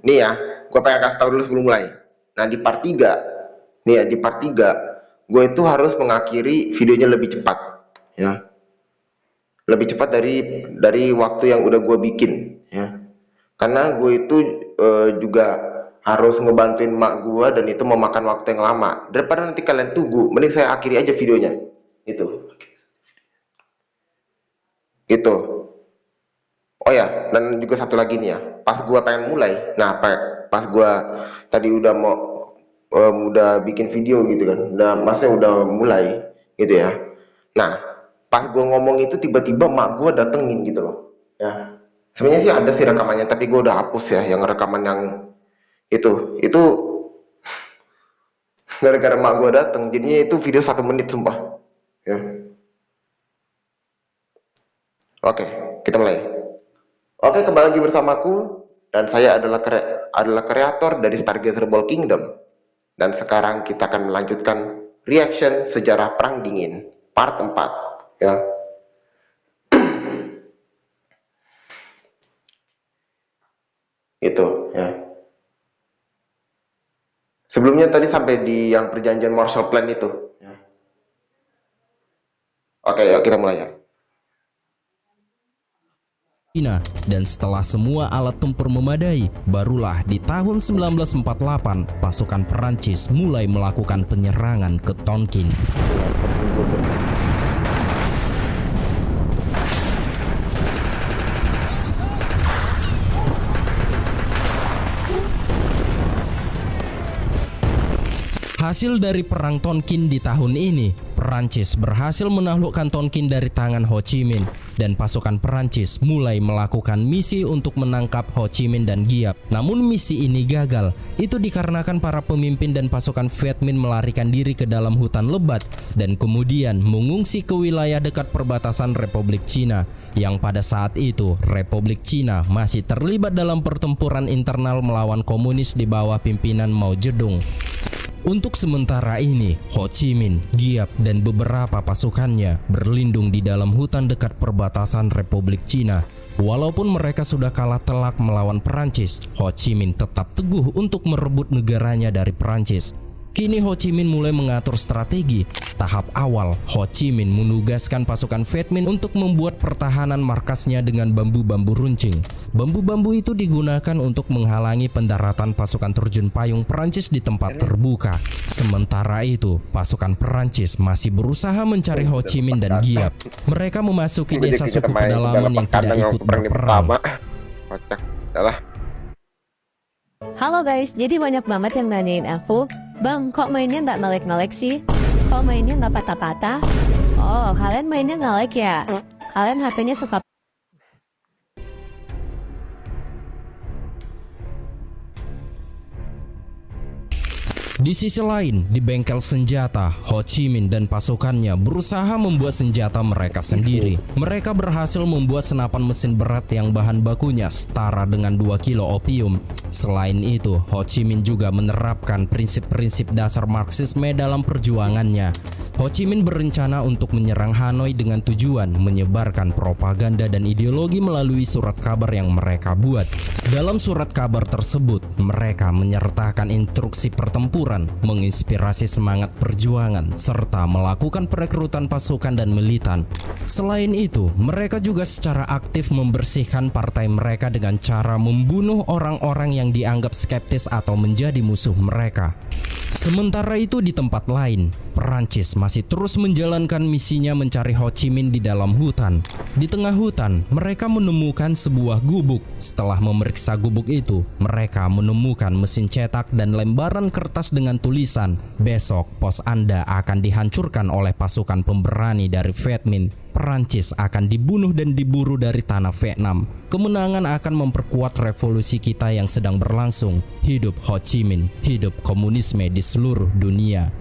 Nih ya, gue pengen kasih tahu dulu sebelum mulai. Nah di part 3, nih ya di part 3, gue itu harus mengakhiri videonya lebih cepat, ya. Lebih cepat dari waktu yang udah gue bikin, ya. Karena gue itu juga harus ngebantuin mak gue dan itu memakan waktu yang lama. Daripada nanti kalian tunggu, mending saya akhiri aja videonya. Itu. Oh ya, dan juga satu lagi nih ya, pas gua pengen mulai, nah pas gua tadi udah mau udah bikin video gitu kan, udah mulai gitu ya. Nah, pas gua ngomong itu tiba-tiba mak gua datengin gitu loh. Ya, sebenarnya sih ada sih rekamannya, tapi gua udah hapus ya, yang rekaman yang itu gara-gara mak gua dateng, jadinya itu video 1 menit sumpah. Ya, oke, kita mulai. Oke, kembali lagi bersamaku dan saya adalah kreator dari Stargazer Ball Kingdom. Dan sekarang kita akan melanjutkan reaction sejarah Perang Dingin part 4 ya. Itu ya. Sebelumnya tadi sampai di yang perjanjian Marshall Plan itu ya. Oke, yuk kita mulai ya. Dan setelah semua alat tempur memadai, barulah di tahun 1948 pasukan Perancis mulai melakukan penyerangan ke Tonkin. Hasil dari perang Tonkin di tahun ini, Perancis berhasil menaklukkan Tonkin dari tangan Ho Chi Minh dan pasukan Perancis mulai melakukan misi untuk menangkap Ho Chi Minh dan Giap. Namun misi ini gagal. Itu dikarenakan para pemimpin dan pasukan Viet Minh melarikan diri ke dalam hutan lebat dan kemudian mengungsi ke wilayah dekat perbatasan Republik Cina, yang pada saat itu Republik Cina masih terlibat dalam pertempuran internal melawan komunis di bawah pimpinan Mao Zedong. Untuk sementara ini, Ho Chi Minh, Giap, dan beberapa pasukannya berlindung di dalam hutan dekat perbatasan Republik Cina. Walaupun mereka sudah kalah telak melawan Perancis, Ho Chi Minh tetap teguh untuk merebut negaranya dari Perancis. Kini Ho Chi Minh mulai mengatur strategi. Tahap awal, Ho Chi Minh menugaskan pasukan Viet Minh untuk membuat pertahanan markasnya dengan bambu-bambu runcing. Bambu-bambu itu digunakan untuk menghalangi pendaratan pasukan terjun payung Perancis di tempat terbuka. Sementara itu, pasukan Perancis masih berusaha mencari Ho Chi Minh dan Giap. Mereka memasuki desa suku pedalaman yang tidak ikut berperang. Halo guys, jadi banyak banget yang nanyain aku, Bang, kok mainnya nggak nge-lag sih? Kok mainnya nggak patah-patah? Oh, kalian mainnya nge-lag ya? Kalian HP-nya suka... Di sisi lain, di bengkel senjata, Ho Chi Minh dan pasukannya berusaha membuat senjata mereka sendiri. Mereka berhasil membuat senapan mesin berat yang bahan bakunya setara dengan 2 kilo opium. Selain itu, Ho Chi Minh juga menerapkan prinsip-prinsip dasar Marxisme dalam perjuangannya. Ho Chi Minh berencana untuk menyerang Hanoi dengan tujuan menyebarkan propaganda dan ideologi melalui surat kabar yang mereka buat. Dalam surat kabar tersebut, mereka menyertakan instruksi pertempuran, menginspirasi semangat perjuangan, serta melakukan perekrutan pasukan dan militan. Selain itu, mereka juga secara aktif membersihkan partai mereka dengan cara membunuh orang-orang yang dianggap skeptis atau menjadi musuh mereka. Sementara itu di tempat lain, Perancis masih terus menjalankan misinya mencari Ho Chi Minh di dalam hutan. Di tengah hutan, mereka menemukan sebuah gubuk. Setelah memeriksa gubuk itu, mereka menemukan mesin cetak dan lembaran kertas dengan tulisan, "Besok pos Anda akan dihancurkan oleh pasukan pemberani dari Viet Minh. Perancis akan dibunuh dan diburu dari tanah Vietnam. Kemenangan akan memperkuat revolusi kita yang sedang berlangsung. Hidup Ho Chi Minh, hidup komunisme di seluruh dunia."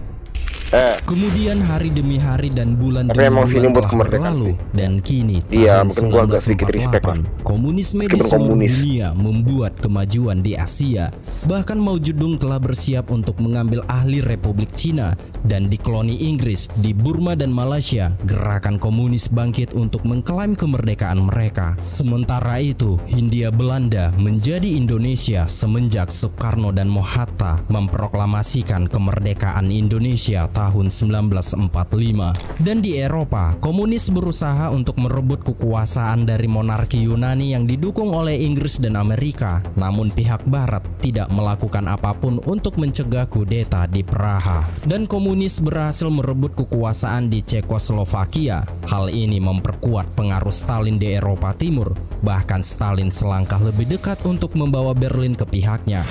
Kemudian hari demi hari dan bulan Tapi demi emang sini bulan buat telah kemerdekaan berlalu sih. dan kini Iya, tahun mungkin gua agak sedikit respect lah. 1948 komunisme di Meskipun seluruh komunis. dunia membuat kemajuan di Asia. Bahkan Mao Zedong telah bersiap untuk mengambil alih Republik Cina dan di koloni Inggris di Burma dan Malaysia gerakan komunis bangkit untuk mengklaim kemerdekaan mereka. Sementara itu Hindia Belanda menjadi Indonesia semenjak Soekarno dan Mohatta memproklamasikan kemerdekaan Indonesia tahun 1945. Dan di Eropa, komunis berusaha untuk merebut kekuasaan dari monarki Yunani yang didukung oleh Inggris dan Amerika. Namun pihak Barat tidak melakukan apapun untuk mencegah kudeta di Praha. Dan komunis berhasil merebut kekuasaan di Cekoslovakia. Hal ini memperkuat pengaruh Stalin di Eropa Timur. Bahkan Stalin selangkah lebih dekat untuk membawa Berlin ke pihaknya.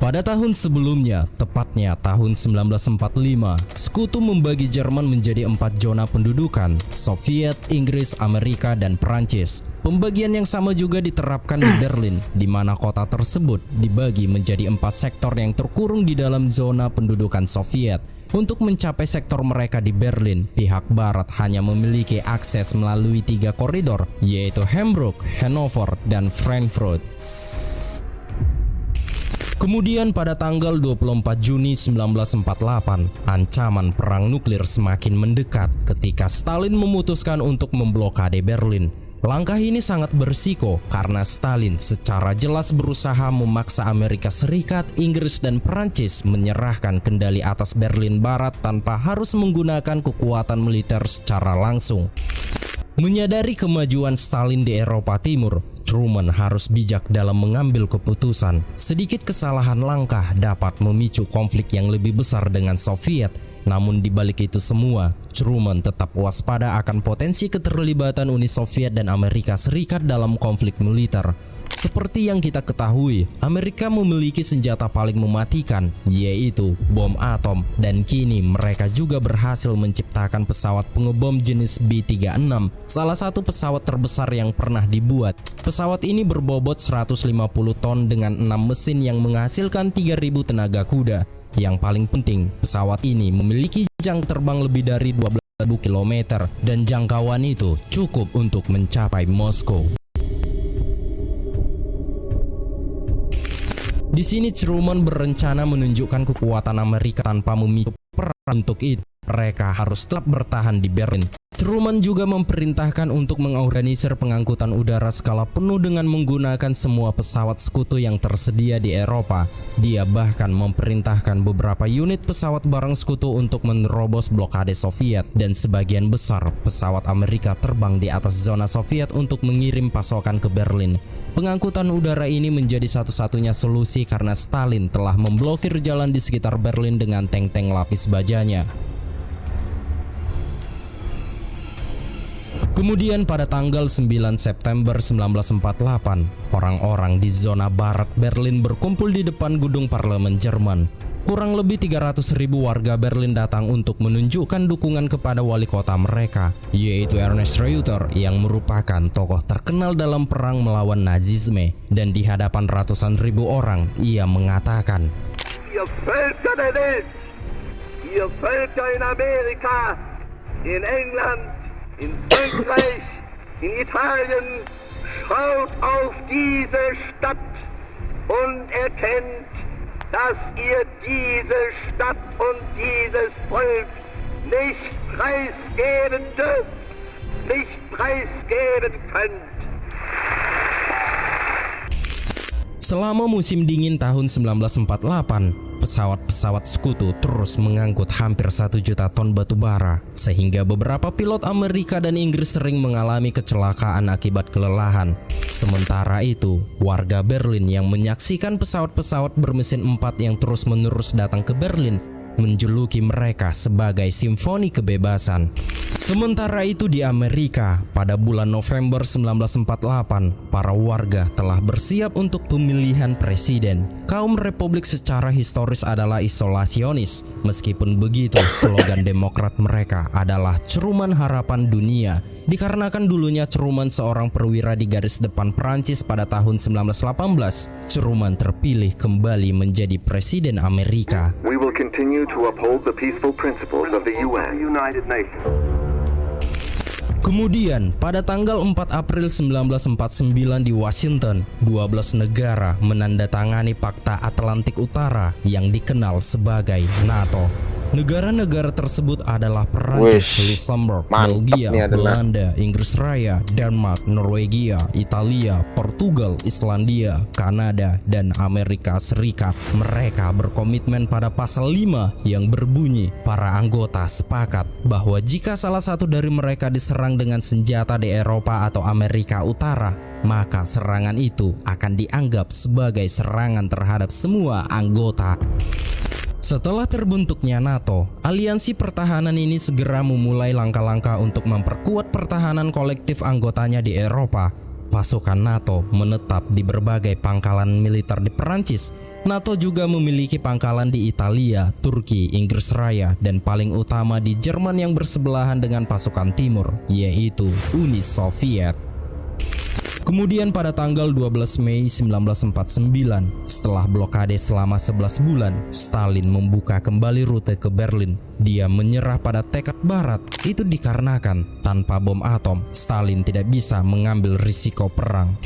Pada tahun sebelumnya, tepatnya tahun 1945, sekutu membagi Jerman menjadi 4 zona pendudukan, Soviet, Inggris, Amerika, dan Prancis. Pembagian yang sama juga diterapkan di Berlin, di mana kota tersebut dibagi menjadi 4 sektor yang terkurung di dalam zona pendudukan Soviet. Untuk mencapai sektor mereka di Berlin, pihak Barat hanya memiliki akses melalui 3 koridor, yaitu Hamburg, Hannover, dan Frankfurt. Kemudian pada tanggal 24 Juni 1948, ancaman perang nuklir semakin mendekat ketika Stalin memutuskan untuk memblokade Berlin. Langkah ini sangat berisiko karena Stalin secara jelas berusaha memaksa Amerika Serikat, Inggris, dan Perancis menyerahkan kendali atas Berlin Barat tanpa harus menggunakan kekuatan militer secara langsung. Menyadari kemajuan Stalin di Eropa Timur, Truman harus bijak dalam mengambil keputusan. Sedikit kesalahan langkah dapat memicu konflik yang lebih besar dengan Soviet. Namun di balik itu semua, Truman tetap waspada akan potensi keterlibatan Uni Soviet dan Amerika Serikat dalam konflik militer. Seperti yang kita ketahui, Amerika memiliki senjata paling mematikan, yaitu bom atom, dan kini mereka juga berhasil menciptakan pesawat pengebom jenis B-36, salah satu pesawat terbesar yang pernah dibuat. Pesawat ini berbobot 150 ton dengan 6 mesin yang menghasilkan 3.000 tenaga kuda. Yang paling penting, pesawat ini memiliki jam terbang lebih dari 12.000 km dan jangkauan itu cukup untuk mencapai Moskow. Di sini Truman berencana menunjukkan kekuatan Amerika tanpa memicu perang. Untuk itu, mereka harus tetap bertahan di Berlin. Truman juga memerintahkan untuk mengorganisir pengangkutan udara skala penuh dengan menggunakan semua pesawat sekutu yang tersedia di Eropa. Dia bahkan memerintahkan beberapa unit pesawat barang sekutu untuk menerobos blokade Soviet, dan sebagian besar pesawat Amerika terbang di atas zona Soviet untuk mengirim pasokan ke Berlin. Pengangkutan udara ini menjadi satu-satunya solusi karena Stalin telah memblokir jalan di sekitar Berlin dengan tank-tank lapis bajanya. Kemudian pada tanggal 9 September 1948, orang-orang di zona barat Berlin berkumpul di depan gedung parlemen Jerman. Kurang lebih 300.000 warga Berlin datang untuk menunjukkan dukungan kepada wali kota mereka, yaitu Ernst Reuter yang merupakan tokoh terkenal dalam perang melawan Nazisme. Dan di hadapan ratusan ribu orang, ia mengatakan, Ihr Völker der Welt, ihr Völker in Amerika, in England, in Frankreich, in Italien, schaut auf diese Stadt und erkennt, dass ihr diese Stadt und dieses Volk nicht preisgeben dürft, nicht preisgeben könnt. selama musim dingin tahun 1948, pesawat-pesawat sekutu terus mengangkut hampir 1 juta ton batu bara, sehingga beberapa pilot Amerika dan Inggris sering mengalami kecelakaan akibat kelelahan. Sementara itu, warga Berlin yang menyaksikan pesawat-pesawat bermesin 4 yang terus-menerus datang ke Berlin menjuluki mereka sebagai Simfoni Kebebasan. Sementara itu di Amerika, pada bulan November 1948, para warga telah bersiap untuk pemilihan presiden. Kaum Republik secara historis adalah isolasionis. Meskipun begitu, slogan Demokrat mereka adalah Ceruman Harapan Dunia. Dikarenakan dulunya Ceruman seorang perwira di garis depan Prancis pada tahun 1918, Ceruman terpilih kembali menjadi presiden Amerika. We will continue to uphold the peaceful principles of the UN. United Nations. Kemudian, pada tanggal 4 April 1949 di Washington, 12 negara menandatangani Fakta Atlantik Utara yang dikenal sebagai NATO. Negara-negara tersebut adalah Perancis, Luxembourg, mantap Belgia, nih adalah. Belanda, Inggris Raya, Denmark, Norwegia, Italia, Portugal, Islandia, Kanada, dan Amerika Serikat. Mereka berkomitmen pada pasal 5 yang berbunyi, para anggota sepakat bahwa jika salah satu dari mereka diserang dengan senjata di Eropa atau Amerika Utara, maka serangan itu akan dianggap sebagai serangan terhadap semua anggota. Setelah terbentuknya NATO, aliansi pertahanan ini segera memulai langkah-langkah untuk memperkuat pertahanan kolektif anggotanya di Eropa. Pasukan NATO menetap di berbagai pangkalan militer di Perancis. NATO juga memiliki pangkalan di Italia, Turki, Inggris Raya, dan paling utama di Jerman yang bersebelahan dengan pasukan timur, yaitu Uni Soviet. Kemudian pada tanggal 12 Mei 1949, setelah blokade selama 11 bulan, Stalin membuka kembali rute ke Berlin. Dia menyerah pada tekad Barat. Itu dikarenakan tanpa bom atom, Stalin tidak bisa mengambil risiko perang.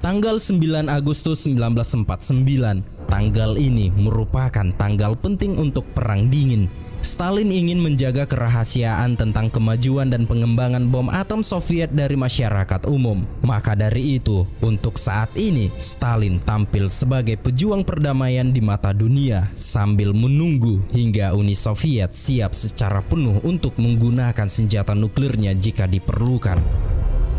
Tanggal 9 Agustus 1949, tanggal ini merupakan tanggal penting untuk Perang Dingin. Stalin ingin menjaga kerahasiaan tentang kemajuan dan pengembangan bom atom Soviet dari masyarakat umum. Maka dari itu, untuk saat ini, Stalin tampil sebagai pejuang perdamaian di mata dunia sambil menunggu hingga Uni Soviet siap secara penuh untuk menggunakan senjata nuklirnya jika diperlukan.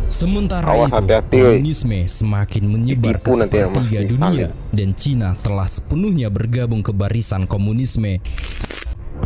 Sementara Awas, itu, hati-hati, woy. komunisme semakin menyebar ke Ditipu nanti sama sepertiga si dunia Stalin. dan Cina telah sepenuhnya bergabung ke barisan komunisme.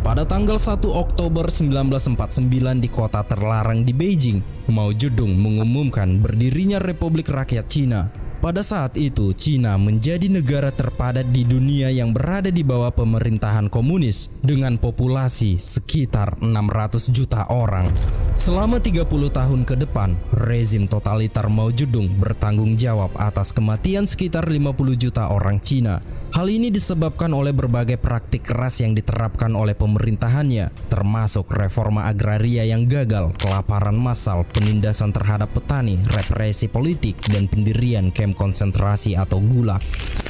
Pada tanggal 1 Oktober 1949 di kota terlarang di Beijing, Mao Zedong mengumumkan berdirinya Republik Rakyat Cina. Pada saat itu, Cina menjadi negara terpadat di dunia yang berada di bawah pemerintahan komunis dengan populasi sekitar 600 juta orang. Selama 30 tahun ke depan, rezim totaliter Mao Zedong bertanggung jawab atas kematian sekitar 50 juta orang Cina. Hal ini disebabkan oleh berbagai praktik keras yang diterapkan oleh pemerintahannya, termasuk reforma agraria yang gagal, kelaparan massal, penindasan terhadap petani, represi politik, dan pendirian kamp konsentrasi atau gulag.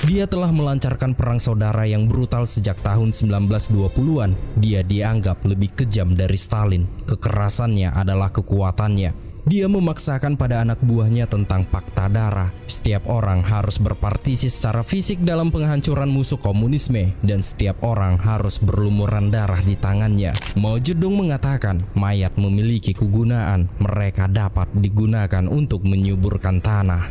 Dia telah melancarkan perang saudara yang brutal sejak tahun 1920-an. Dia dianggap lebih kejam dari Stalin. Kekerasannya adalah kekuatannya. Dia memaksakan pada anak buahnya tentang fakta darah. Setiap orang harus berpartisi secara fisik dalam penghancuran musuh komunisme, dan setiap orang harus berlumuran darah di tangannya. Mao Zedong mengatakan, mayat memiliki kegunaan, mereka dapat digunakan untuk menyuburkan tanah.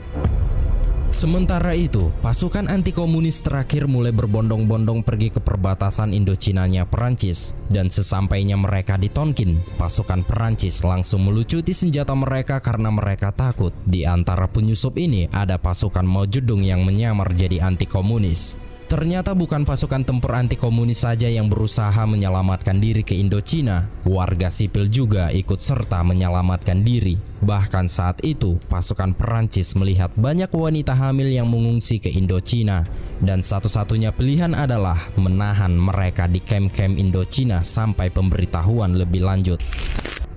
Sementara itu, pasukan anti-komunis terakhir mulai berbondong-bondong pergi ke perbatasan Indochinanya Perancis. Dan sesampainya mereka di Tonkin, pasukan Perancis langsung melucuti senjata mereka karena mereka takut di antara penyusup ini ada pasukan Mao Zedong yang menyamar jadi anti-komunis. Ternyata bukan pasukan tempur anti-komunis saja yang berusaha menyelamatkan diri ke Indochina, warga sipil juga ikut serta menyelamatkan diri. Bahkan saat itu, pasukan Perancis melihat banyak wanita hamil yang mengungsi ke Indochina, dan satu-satunya pilihan adalah menahan mereka di kamp-kamp Indochina sampai pemberitahuan lebih lanjut.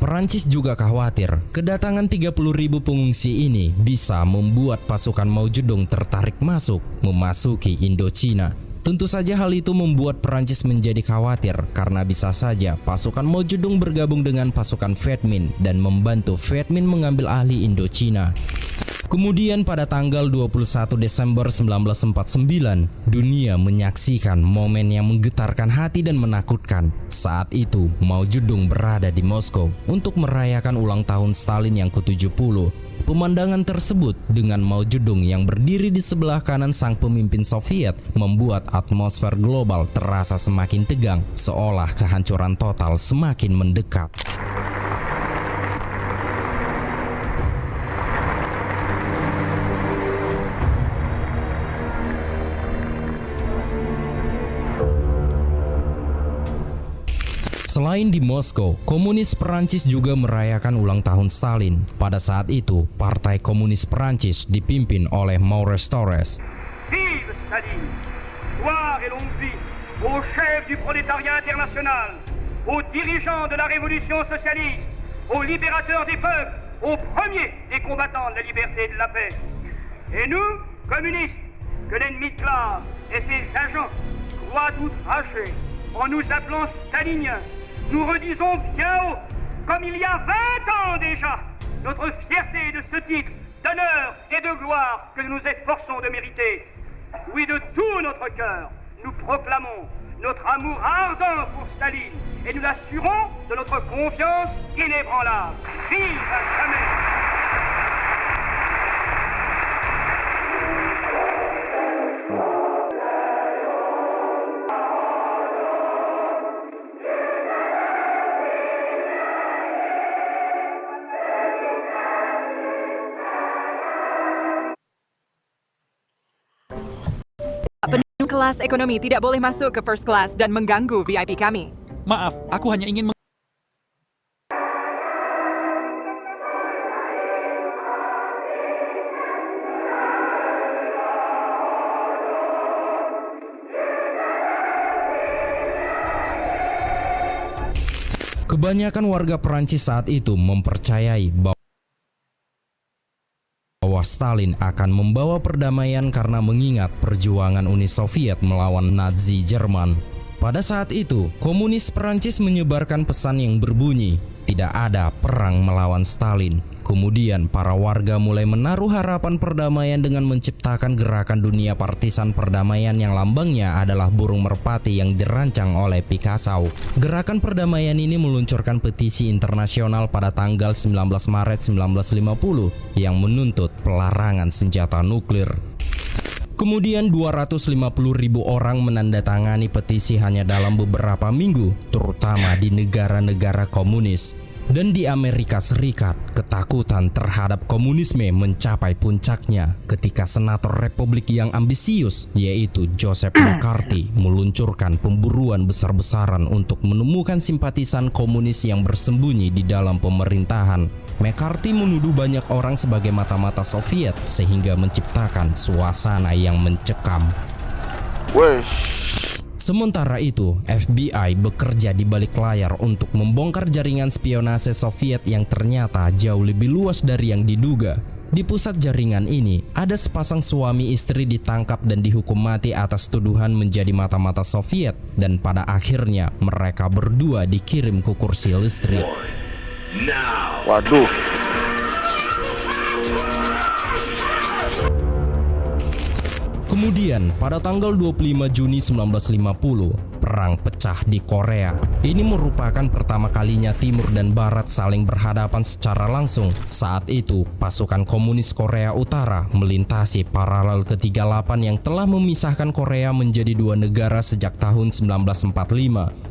Perancis juga khawatir kedatangan 30.000 pengungsi ini bisa membuat pasukan Mao Zedong tertarik memasuki Indochina. Tentu saja hal itu membuat Perancis menjadi khawatir karena bisa saja pasukan Mao Zedong bergabung dengan pasukan Viet Minh dan membantu Viet Minh mengambil alih Indochina. Kemudian pada tanggal 21 Desember 1949, dunia menyaksikan momen yang menggetarkan hati dan menakutkan. Saat itu, Mao Zedong berada di Moskow untuk merayakan ulang tahun Stalin yang ke-70. Pemandangan tersebut dengan Mao Zedong yang berdiri di sebelah kanan sang pemimpin Soviet membuat atmosfer global terasa semakin tegang, seolah kehancuran total semakin mendekat. Selain di Moskow, komunis Perancis juga merayakan ulang tahun Stalin. Pada saat itu, Partai Komunis Perancis dipimpin oleh Maurice Thorez. Vive Staline! Gloire et longue vie aux chefs du prolétariat international, aux dirigeants de la révolution socialiste, aux libérateurs des peuples, aux premiers des combattants de la liberté et de la paix. Et nous, communistes, que l'ennemi de classe et ses agents croient outrager en nous appelant staliniens, nous redisons bien haut, comme il y a 20 ans déjà, notre fierté de ce titre d'honneur et de gloire que nous nous efforçons de mériter. Oui, de tout notre cœur, nous proclamons notre amour ardent pour Staline et nous l'assurons de notre confiance inébranlable. Vive à jamais! Penuh kelas ekonomi tidak boleh masuk ke first class dan mengganggu VIP kami. Maaf, aku hanya ingin Kebanyakan warga Perancis saat itu mempercayai bahwa Stalin akan membawa perdamaian karena mengingat perjuangan Uni Soviet melawan Nazi Jerman. Pada saat itu, komunis Perancis menyebarkan pesan yang berbunyi, tidak ada perang melawan Stalin. Kemudian para warga mulai menaruh harapan perdamaian dengan menciptakan gerakan dunia partisan perdamaian yang lambangnya adalah burung merpati yang dirancang oleh Picasso. Gerakan perdamaian ini meluncurkan petisi internasional pada tanggal 19 Maret 1950 yang menuntut pelarangan senjata nuklir. Kemudian 250.000 orang menandatangani petisi hanya dalam beberapa minggu, terutama di negara-negara komunis. Dan di Amerika Serikat, ketakutan terhadap komunisme mencapai puncaknya ketika senator Republik yang ambisius, yaitu Joseph McCarthy, meluncurkan pemburuan besar-besaran untuk menemukan simpatisan komunis yang bersembunyi di dalam pemerintahan. McCarthy menuduh banyak orang sebagai mata-mata Soviet sehingga menciptakan suasana yang mencekam. Sementara itu, FBI bekerja di balik layar untuk membongkar jaringan spionase Soviet yang ternyata jauh lebih luas dari yang diduga. Di pusat jaringan ini, ada sepasang suami istri ditangkap dan dihukum mati atas tuduhan menjadi mata-mata Soviet, dan pada akhirnya mereka berdua dikirim ke kursi listrik. Waduh. Kemudian, pada tanggal 25 Juni 1950, perang pecah di Korea. Ini merupakan pertama kalinya Timur dan Barat saling berhadapan secara langsung. Saat itu, pasukan komunis Korea Utara melintasi paralel ke-38 yang telah memisahkan Korea menjadi dua negara sejak tahun 1945.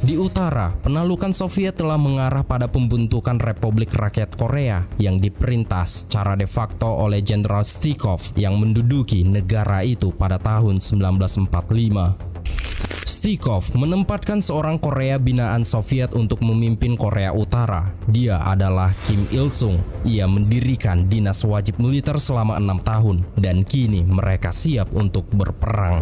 Di utara, penalukan Soviet telah mengarah pada pembentukan Republik Rakyat Korea yang diperintah secara de facto oleh Jenderal Stikov yang menduduki negara itu pada tahun 1945. Stikov menempatkan seorang Korea binaan Soviet untuk memimpin Korea Utara. Dia adalah Kim Il-sung. Ia mendirikan dinas wajib militer selama 6 tahun dan kini mereka siap untuk berperang.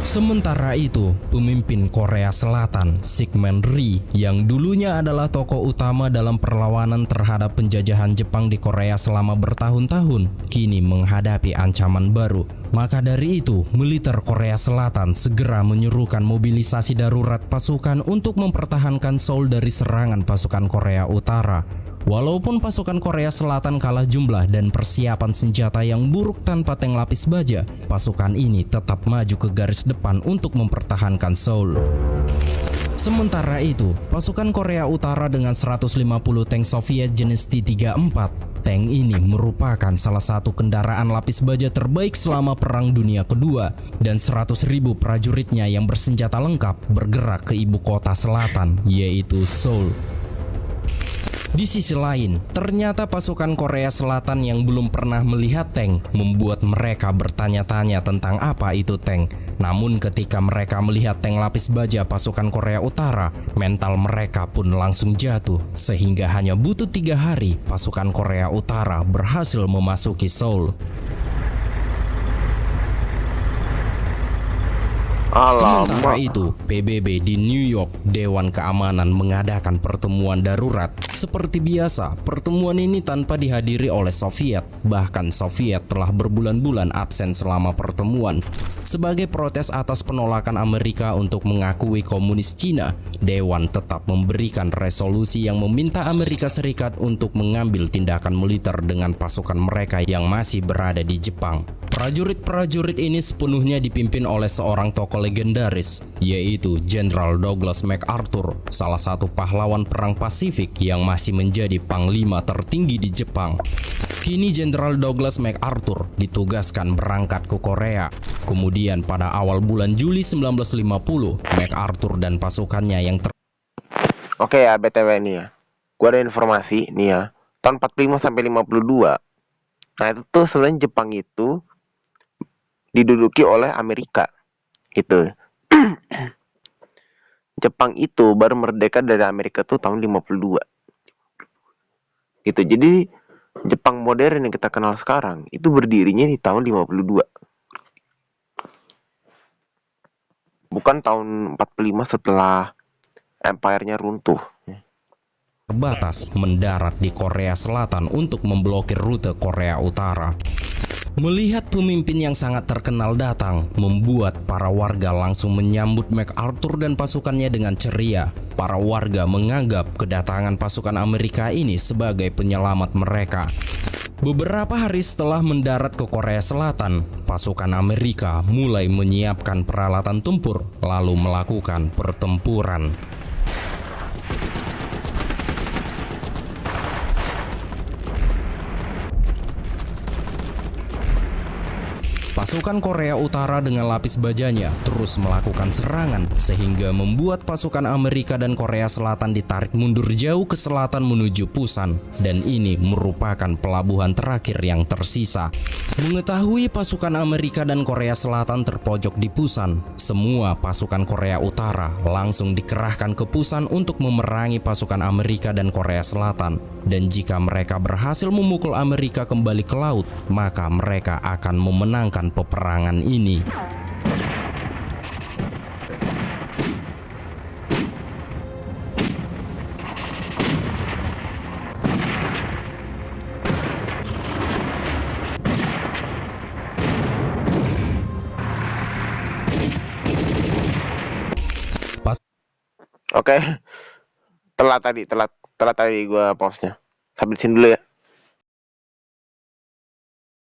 Sementara itu, pemimpin Korea Selatan, Syngman Rhee, yang dulunya adalah tokoh utama dalam perlawanan terhadap penjajahan Jepang di Korea selama bertahun-tahun, kini menghadapi ancaman baru. Maka dari itu, militer Korea Selatan segera menyuruhkan mobilisasi darurat pasukan untuk mempertahankan Seoul dari serangan pasukan Korea Utara. Walaupun pasukan Korea Selatan kalah jumlah dan persiapan senjata yang buruk tanpa tank lapis baja, pasukan ini tetap maju ke garis depan untuk mempertahankan Seoul. Sementara itu, pasukan Korea Utara dengan 150 tank Soviet jenis T-34. Tank ini merupakan salah satu kendaraan lapis baja terbaik selama Perang Dunia Kedua, dan 100.000 prajuritnya yang bersenjata lengkap bergerak ke ibu kota selatan, yaitu Seoul. Di sisi lain, ternyata pasukan Korea Selatan yang belum pernah melihat tank membuat mereka bertanya-tanya tentang apa itu tank. Namun ketika mereka melihat tank lapis baja pasukan Korea Utara, mental mereka pun langsung jatuh. Sehingga hanya butuh 3 hari, pasukan Korea Utara berhasil memasuki Seoul. Sementara itu, PBB di New York, Dewan Keamanan mengadakan pertemuan darurat. Seperti biasa, pertemuan ini tanpa dihadiri oleh Soviet. Bahkan Soviet telah berbulan-bulan absen selama pertemuan. Sebagai protes atas penolakan Amerika untuk mengakui komunis Cina, Dewan tetap memberikan resolusi yang meminta Amerika Serikat untuk mengambil tindakan militer dengan pasukan mereka yang masih berada di Jepang. Prajurit-prajurit ini sepenuhnya dipimpin oleh seorang tokoh legendaris, yaitu Jenderal Douglas MacArthur, salah satu pahlawan perang Pasifik yang masih menjadi panglima tertinggi di Jepang. Kini Jenderal Douglas MacArthur ditugaskan berangkat ke Korea. Kemudian pada awal bulan Juli 1950, MacArthur dan pasukannya yang Oke ya, BTW nih ya. Gua ada informasi nih ya. Tahun 45 sampai 52. Nah, itu tuh sebenarnya Jepang itu diduduki oleh Amerika. Gitu. Jepang itu baru merdeka dari Amerika tuh tahun 52. Gitu. Jadi Jepang modern yang kita kenal sekarang itu berdirinya di tahun 52. Bukan tahun 45 setelah empire-nya runtuh. terbatas mendarat di Korea Selatan untuk memblokir rute Korea Utara. Melihat pemimpin yang sangat terkenal datang, membuat para warga langsung menyambut MacArthur dan pasukannya dengan ceria. Para warga menganggap kedatangan pasukan Amerika ini sebagai penyelamat mereka. Beberapa hari setelah mendarat ke Korea Selatan, pasukan Amerika mulai menyiapkan peralatan tempur, lalu melakukan pertempuran. Pasukan Korea Utara dengan lapis bajanya terus melakukan serangan sehingga membuat pasukan Amerika dan Korea Selatan ditarik mundur jauh ke selatan menuju Pusan, dan ini merupakan pelabuhan terakhir yang tersisa. Mengetahui pasukan Amerika dan Korea Selatan terpojok di Pusan, semua pasukan Korea Utara langsung dikerahkan ke Pusan untuk memerangi pasukan Amerika dan Korea Selatan. Dan jika mereka berhasil memukul Amerika kembali ke laut, maka mereka akan memenangkan peperangan ini. Oke. Telat tadi gue pause-nya. Sampai di sini dulu ya.